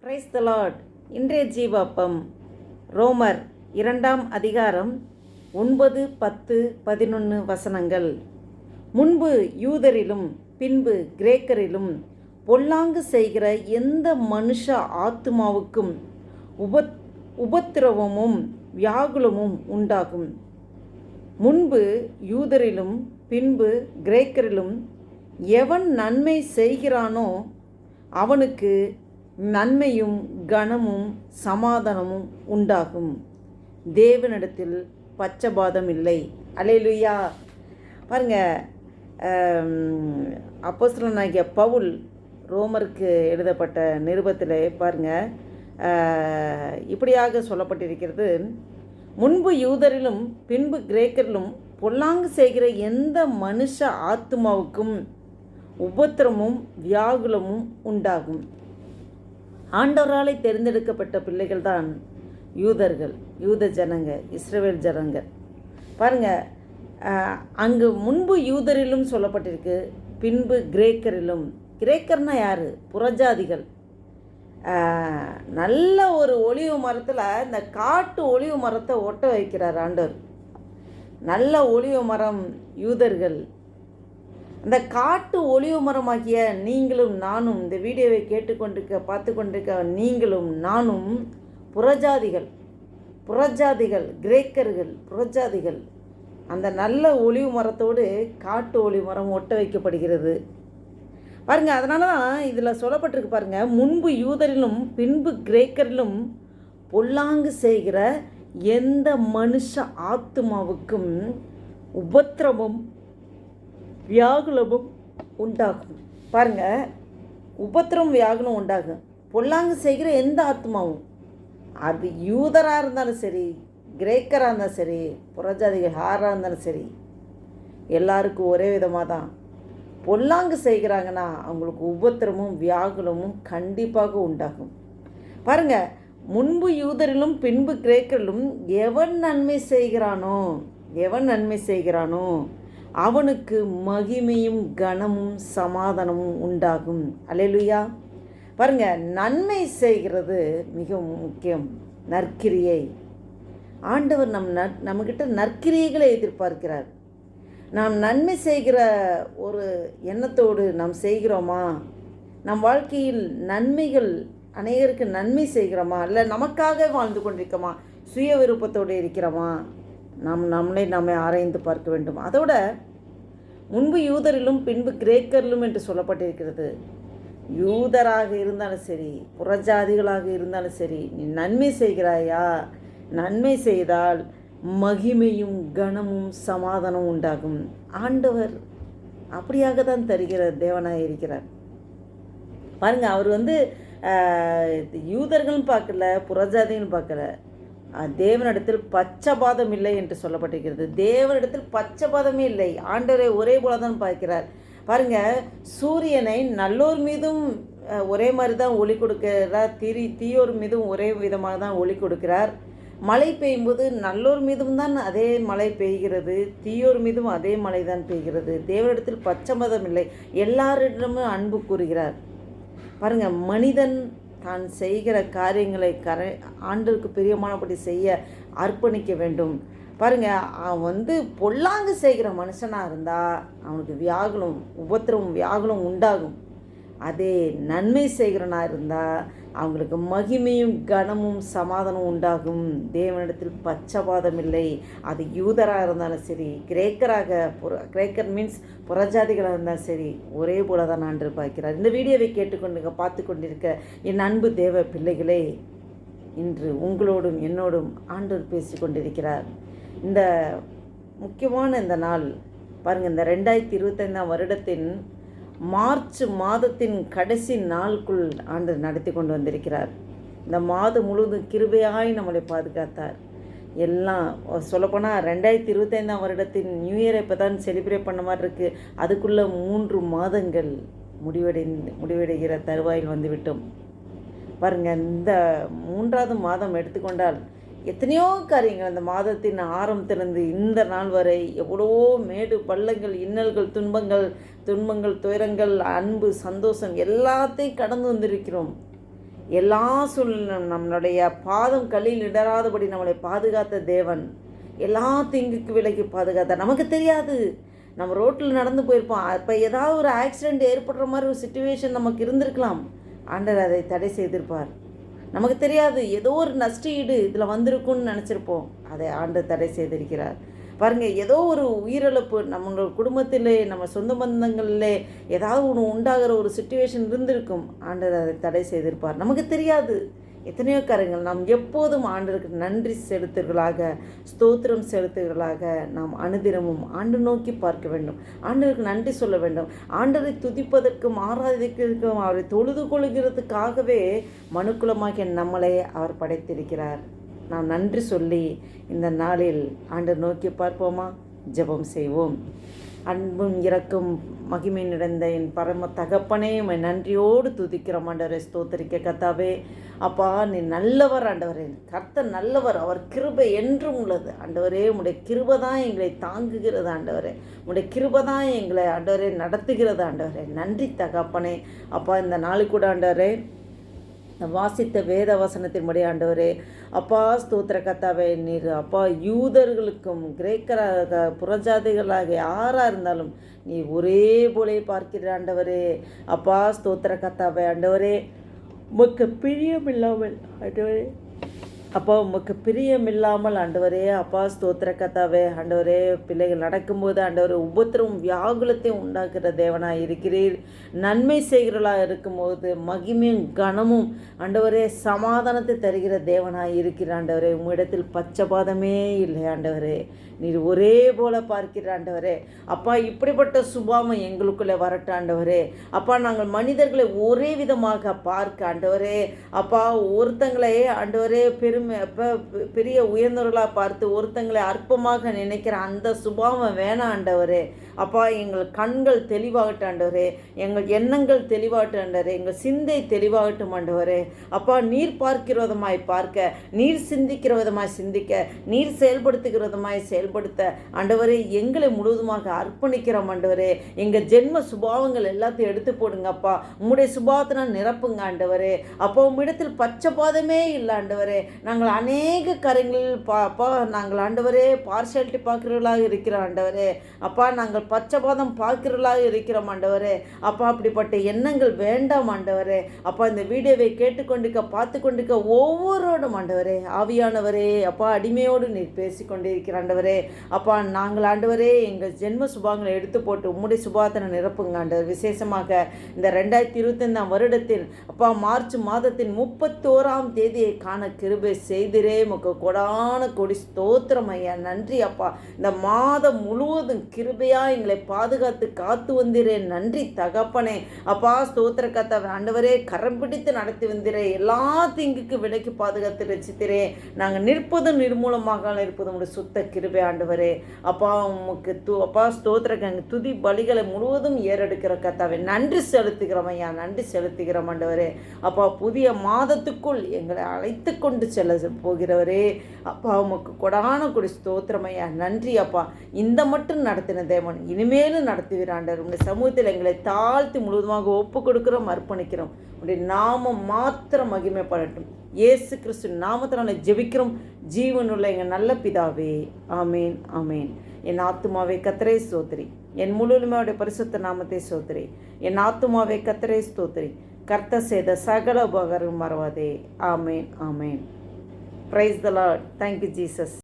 Praise the Lord. இன்றைய ஜீவாப்பம் ரோமர் 2ஆம் அதிகாரம் 9, 10, 11 வசனங்கள். முன்பு யூதரிலும் பின்பு கிரேக்கரிலும் பொல்லாங்கு செய்கிற எந்த மனுஷ ஆத்துமாவுக்கும் உபத்திரவமும் வியாகுலமும் உண்டாகும். முன்பு யூதரிலும் பின்பு கிரேக்கரிலும் எவன் நன்மை செய்கிறானோ அவனுக்கு நன்மையும் கனமும் சமாதானமும் உண்டாகும். தேவனிடத்தில் பட்சபாதம் இல்லை. அல்லேலூயா. பாருங்க, அப்போஸ்தலனாகிய பவுல் ரோமருக்கு எழுதப்பட்ட நிருபத்தில் பாருங்க, இப்படியாக சொல்லப்பட்டிருக்கிறது. முன்பு யூதரிலும் பின்பு கிரேக்கரிலும் பொல்லாங்கு செய்கிற எந்த மனுஷ ஆத்துமாவுக்கும் உபத்திரமும் வியாகுலமும் உண்டாகும். ஆண்டவராலே தேர்ந்தெடுக்கப்பட்ட பிள்ளைகள் தான் யூதர்கள், யூத ஜனங்க, இஸ்ரவேல் ஜனங்க. பாருங்க, அங்கு முன்பு யூதரிலும் சொல்லப்பட்டிருக்கு, பின்பு கிரேக்கரிலும். கிரேக்கர்னா யார்? புறஜாதிகள். நல்ல ஒரு ஒலிவு மரத்தில் இந்த காட்டு ஒலிவு மரத்தை ஒட்ட வைக்கிறார் ஆண்டவர். நல்ல ஒலிவு மரம் யூதர்கள். அந்த காட்டு ஒலிவு மரமாகிய நீங்களும் நானும், இந்த வீடியோவை பார்த்து கொண்டிருக்க நீங்களும் நானும் புறஜாதிகள், கிரேக்கர்கள், புறஜாதிகள். அந்த நல்ல ஒலிவு மரத்தோடு காட்டு ஒலிவு மரம் ஒட்ட வைக்கப்படுகிறது. பாருங்க, அதனால தான் இதில் சொல்லப்பட்டிருக்கு பாருங்க, முன்பு யூதரிலும் பின்பு கிரேக்கரிலும் பொல்லாங்கு செய்கிற எந்த மனுஷ ஆத்துமாவுக்கும் உபத்திரமும் வியாகுலமும் உண்டாகும். பாருங்க, உபத்திரம் வியாகுலம் உண்டாகும். பொல்லாங்கு செய்கிற எந்த ஆத்மாவும், அது யூதராக இருந்தாலும் சரி, கிரேக்கராக இருந்தாலும் சரி, புறஜாதிகள் யாராக இருந்தாலும் சரி, எல்லாருக்கும் ஒரே விதமாக தான். பொல்லாங்கு செய்கிறாங்கன்னா அவங்களுக்கு உபத்திரமும் வியாகுலமும் கண்டிப்பாக உண்டாகும். பாருங்க, முன்பு யூதரிலும் பின்பு கிரேக்கரிலும் எவன் நன்மை செய்கிறானோ அவனுக்கு மகிமையும் கனமும் சமாதானமும் உண்டாகும். அல்லேலூயா. பாருங்க, நன்மை செய்கிறது மிகவும் முக்கியம். நற்கிரியை ஆண்டவர் நம்மக்கிட்ட நற்கிரியைகளை எதிர்பார்க்கிறார். நாம் நன்மை செய்கிற ஒரு எண்ணத்தோடு நாம் செய்கிறோமா? நம் வாழ்க்கையில் நன்மைகள் அநேகருக்கு நன்மை செய்கிறோமா? இல்லை நமக்காக வாழ்ந்து கொண்டிருக்கோமா? சுய விருப்பத்தோடு இருக்கிறோமா? நம்மை ஆராய்ந்து பார்க்க வேண்டும். அதோட முன்பு யூதரிலும் பின்பு கிரேக்கரிலும் என்று சொல்லப்பட்டிருக்கிறது. யூதராக இருந்தாலும் சரி, புறஜாதிகளாக இருந்தாலும் சரி, நீ நன்மை செய்கிறாயா? நன்மை செய்தால் மகிமையும் கனமும் சமாதானம் உண்டாகும். ஆண்டவர் அப்படியாக தான் தருகிற தேவனாக இருக்கிறார். பாருங்க, அவர் யூதர்களும் பார்க்கல, புறஜாதிகளும் பார்க்கல. தேவனிடத்தில் பட்சபாதம் இல்லை என்று சொல்லப்பட்டிருக்கிறது. தேவனிடத்தில் பட்சபாதமே இல்லை. ஆண்டவரை ஒரே போல தான் பார்க்கிறார். பாருங்க, சூரியனை நல்லோர் மீதும் ஒரே மாதிரி தான் ஒளி கொடுக்கிறார், தீயோர் மீதும் ஒரே விதமாக தான் ஒளி கொடுக்கிறார். மழை பெய்யும்போது நல்லோர் மீதும் தான் அதே மழை பெய்கிறது, தீயோர் மீதும் அதே மழை தான் பெய்கிறது. தேவனிடத்தில் பட்சபாதம் இல்லை, எல்லாரிடமும் அன்பு கூறுகிறார். பாருங்க, மனிதன் தான் செய்கிற காரியங்களை ஆண்டவருக்கு பிரியமானபடி செய்ய அர்ப்பணிக்க வேண்டும். பாருங்க, அவன் பொல்லாங்கு செய்கிற மனுஷனாக இருந்தால் அவனுக்கு உபத்திரமும் வியாகுலம் உண்டாகும். அதே நன்மை செய்கிறனாக இருந்தால் அவங்களுக்கு மகிமையும் கனமும் சமாதானம் உண்டாகும். தேவனிடத்தில் பட்சபாதம் இல்லை. அது யூதராக இருந்தாலும் சரி, கிரேக்கர் மீன்ஸ் புறஜாதிகளாக இருந்தாலும் சரி, ஒரே போல தான் ஆண்டு பார்க்கிறார். இந்த வீடியோவை பார்த்து கொண்டிருக்க என் அன்பு தேவ பிள்ளைகளே, இன்று உங்களோடும் என்னோடும் ஆண்டவர் பேசி கொண்டிருக்கிறார். இந்த முக்கியமான இந்த நாள் பாருங்கள், இந்த 2025ஆம் வருடத்தின் மார்ச் மாதத்தின் கடைசி நாளுக்குள் ஆண்டவர் நடத்தி கொண்டு வந்திருக்கிறார். இந்த மாதம் முழுவதும் கிருபையாய் நம்மளை பாதுகாத்தார். எல்லாம் சொல்லப்போனால் 2025ஆம் வருடத்தின் நியூ இயரை இப்போ தான் செலிப்ரேட் பண்ண மாதிரி இருக்குது. அதுக்குள்ளே 3 மாதங்கள் முடிவடைகிற தருவாயில் வந்துவிட்டோம். பாருங்கள், இந்த 3ஆவது மாதம் எடுத்துக்கொண்டால் எத்தனையோ காரியங்கள் அந்த மாதத்தின் ஆரம்பத்திலிருந்து இந்த நாள் வரை எவ்வளவோ மேடு பள்ளங்கள், இன்னல்கள், துன்பங்கள், துயரங்கள், அன்பு, சந்தோஷம் எல்லாத்தையும் கடந்து வந்திருக்கிறோம். எல்லா சூழ்நிலும் நம்மளுடைய பாதம் கல்லில் இடராதபடி நம்மளை பாதுகாத்த தேவன், எல்லா தீங்குக்கு விலக்கி பாதுகாத்தார். நமக்கு தெரியாது, நம்ம ரோட்டில் நடந்து போயிருப்போம், அப்போ ஏதாவது ஒரு ஆக்சிடெண்ட் ஏற்படுற மாதிரி ஒரு சுச்சுவேஷன் நமக்கு இருந்திருக்கலாம். ஆண்டவர் அதை தடை செய்திருப்பார். நமக்கு தெரியாது, ஏதோ ஒரு நஷ்ட ஈடு இதில் வந்திருக்குன்னு நினச்சிருப்போம், அதை ஆண்டவர் தடை செய்திருக்கிறார். பாருங்கள், ஏதோ ஒரு உயிரிழப்பு நம்ம குடும்பத்திலே, நம்ம சொந்த பந்தங்களிலே ஏதாவது ஒன்று உண்டாகிற ஒரு சுச்சுவேஷன் இருந்திருக்கும். ஆண்டவர் அதை தடை செய்திருப்பார். நமக்கு தெரியாது. எத்தனையோ காரியங்கள் நாம் எப்போதும் ஆண்டவருக்கு நன்றி செலுத்துகளாக, ஸ்தோத்திரம் செலுத்துகளாக நாம் அனுதினமும் ஆண்டு நோக்கி பார்க்க வேண்டும். ஆண்டவருக்கு நன்றி சொல்ல வேண்டும். ஆண்டவரை துதிப்பதற்கும் ஆராதிக்கிறதுக்கும், அவரை தொழுது கொள்கிறதுக்காகவே மனுக்குலமாகிய நம்மளை அவர் படைத்திருக்கிறார். நாம் நன்றி சொல்லி இந்த நாளில் ஆண்டவர் நோக்கி பார்ப்போமா? ஜெபம் செய்வோம். அன்பும் இறக்கும் மகிமை நிறைந்த என் பரம தகப்பனே, உம்மை நன்றியோடு துதிக்கிறோம் ஆண்டவரே, ஸ்தோத்திரிக்க கர்த்தாவே. அப்பா, நீ நல்லவர் ஆண்டவரே, கர்த்தர் நல்லவர், அவர் கிருபை என்றும் உள்ளது ஆண்டவரே. உம்முடைய கிருபை தான் எங்களை தாங்குகிறது ஆண்டவரே, உம்முடைய கிருபை தான் எங்களை ஆண்டவரே நடத்துகிறது ஆண்டவரே. நன்றி தகப்பனே. அப்பா, இந்த நாளுக்கு கூட ஆண்டவரே வாசித்த வேத வசனத்தின்படி ஆண்டவரே, அப்பா ஸ்தோத்திர கர்த்தாவே, நீர் அப்பா யூதர்களுக்கும் கிரேக்கராக புறஜாதிகளாக யாராக இருந்தாலும் நீ ஒரே போலே பார்க்கிற ஆண்டவரே. அப்பா ஸ்தோத்திர கர்த்தாவே, ஆண்டவரே உமக்கு பிரியமில்லாமல் ஆண்டவரே, அப்பா உமக்கு பிரியமில்லாமல் ஆண்டவரே, அப்பா ஸ்தோத்திர கர்த்தாவே, ஆண்டவரே பிள்ளைகள் நடக்கும்போது ஆண்டவரே உபத்திரவும் வியாகுலத்தையும் உண்டாக்குற தேவனாக இருக்கிறீர். நன்மை செய்கிறவர்களாக இருக்கும்போது மகிமையும் கனமும் ஆண்டவரே சமாதானத்தை தருகிற தேவனாக இருக்கிற ஆண்டவரே. உம்மிடத்தில் பச்சபாதமே இல்லை ஆண்டவரே, நீர் ஒரே போல பார்க்கிற ஆண்டவரே. அப்பா, இப்படிப்பட்ட சுபாவம் எங்களுக்குள்ளே வரட்ட ஆண்டவரே. அப்பா, நாங்கள் மனிதர்களை ஒரே விதமாக பார்க்க ஆண்டவரே. அப்பா, ஒருத்தங்களை ஆண்டவரே பெரிய உயர்ந்தவர்களாக பார்த்து ஒருத்தங்களை அற்பமாக நினைக்கிற அந்த சுபாவம் வேணாம் ஆண்டவரே. அப்பா, எங்கள் கண்கள் தெளிவாகட்டும் ஆண்டவரே, எங்கள் எண்ணங்கள் தெளிவாகட்டும் ஆண்டவரே, எங்கள் சிந்தை தெளிவாகட்டும் ஆண்டவரே. அப்பா, நீர் பார்க்கிற விதமாய் பார்க்க, நீர் சிந்திக்கிற விதமாய் சிந்திக்க, நீர் செயல்படுத்துகிற விதமாய் செயல்படுத்த ஆண்டவரே எங்களை முழுவதுமாக அர்ப்பணிக்கிறோம் ஆண்டவரே. எங்கள் ஜென்ம சுபாவங்கள் எல்லாத்தையும் எடுத்து போடுங்க அப்பா, உம்முடைய சுபாவத்தினால் நிரப்புங்க ஆண்டவரே. அப்போ உம்மிடத்தில் பச்சைபாதமே இல்லை ஆண்டவரே. நாங்கள் அநேக காரியங்களில் அப்பா நாங்கள் ஆண்டவரே பார்ஷாலிட்டி பார்க்கிறவர்களாக இருக்கிறோம் ஆண்டவரே. அப்பா, நாங்கள் பச்சைபாதம் பார்க்கிறவர்களாக இருக்கிறோம் ஆண்டவரே. அப்பா, அப்படிப்பட்ட எண்ணங்கள் வேண்டாம் ஆண்டவரே. அப்பா, இந்த வீடியோவை கேட்டுக்கொண்டிருக்க பார்த்து கொண்டிருக்க ஒவ்வொருவரும் ஆண்டவரே, ஆவியானவரே அப்பா அடிமையோடு நீர் பேசிக்கொண்டே இருக்கிற ஆண்டவரே. அப்பா, நாங்கள் ஆண்டவரே எங்கள் ஜென்ம சுபாவங்களை எடுத்து போட்டு உம்முடைய சுபாவத்தை நிரப்புங்க ஆண்டவர். விசேஷமாக இந்த 2025 வருடத்தில் அப்பா மார்ச் மாதத்தின் 31ஆம் தேதியை காண கிருபை செய்திரே. உமக்கு கொடான கொடி ஸ்தோத்திரம் ஐயா, நன்றி அப்பா. இந்த மாதம் முழுவதும் கிருபையா எங்களை பாதுகாத்து காத்து வந்திரேன், நன்றி தகப்பனே. அப்பா ஸ்தோத்திர கர்த்தாவே, ஆண்டவரே கரம் பிடித்து நடத்தி வந்திரே, எல்லா தீங்குக்கு விலைக்கு பாதுகாத்து ரசித்திரே. நாங்கள் நிற்பதும் நிர்மூலமாக இருப்பதும் உடைய சுத்த கிருபை ஆண்டவரே. அப்பா, உமக்கு அப்பா ஸ்தோத்திர துதி பலிகளை முழுவதும் ஏறெடுக்கிற கர்த்தாவே நன்றி செலுத்துகிறோம் ஐயா, நன்றி செலுத்துகிறோம் ஆண்டவரே. அப்பா, புதிய மாதத்துக்குள் எங்களை அழைத்து கொண்டு செல்ல போகிறவரே. அப்பா, உமக்கு கொடான கொடி ஸ்தோத்திரம் ஐயா, நன்றி அப்பா. இந்த மட்டும் நடத்தின தேவன் இனிமேலும் நடத்துகிறாண்டவர். உடைய சமூகத்தில் எங்களை தாழ்த்தி முழுவதுமாக ஒப்பு கொடுக்கிறோம், அர்ப்பணிக்கிறோம். உடைய நாமம் மாத்திரம் மகிமைப்படட்டும். இயேசு கிறிஸ்து நாமத்தினால ஜெபிக்கிறோம் ஜீவனுள்ள எங்கள் நல்ல பிதாவே, ஆமேன் ஆமேன். என் ஆத்துமாவை கர்த்தரை ஸ்தோத்திரி, என் முழுமையோடைய பரிசுத்த நாமத்தை ஸ்தோத்திரி. என் ஆத்துமாவை கர்த்தரை ஸ்தோத்திரி, கர்த்தர் செய்த சகல உபகாரம் மறவாதே. Amen amen. Praise the lord. Thank you Jesus.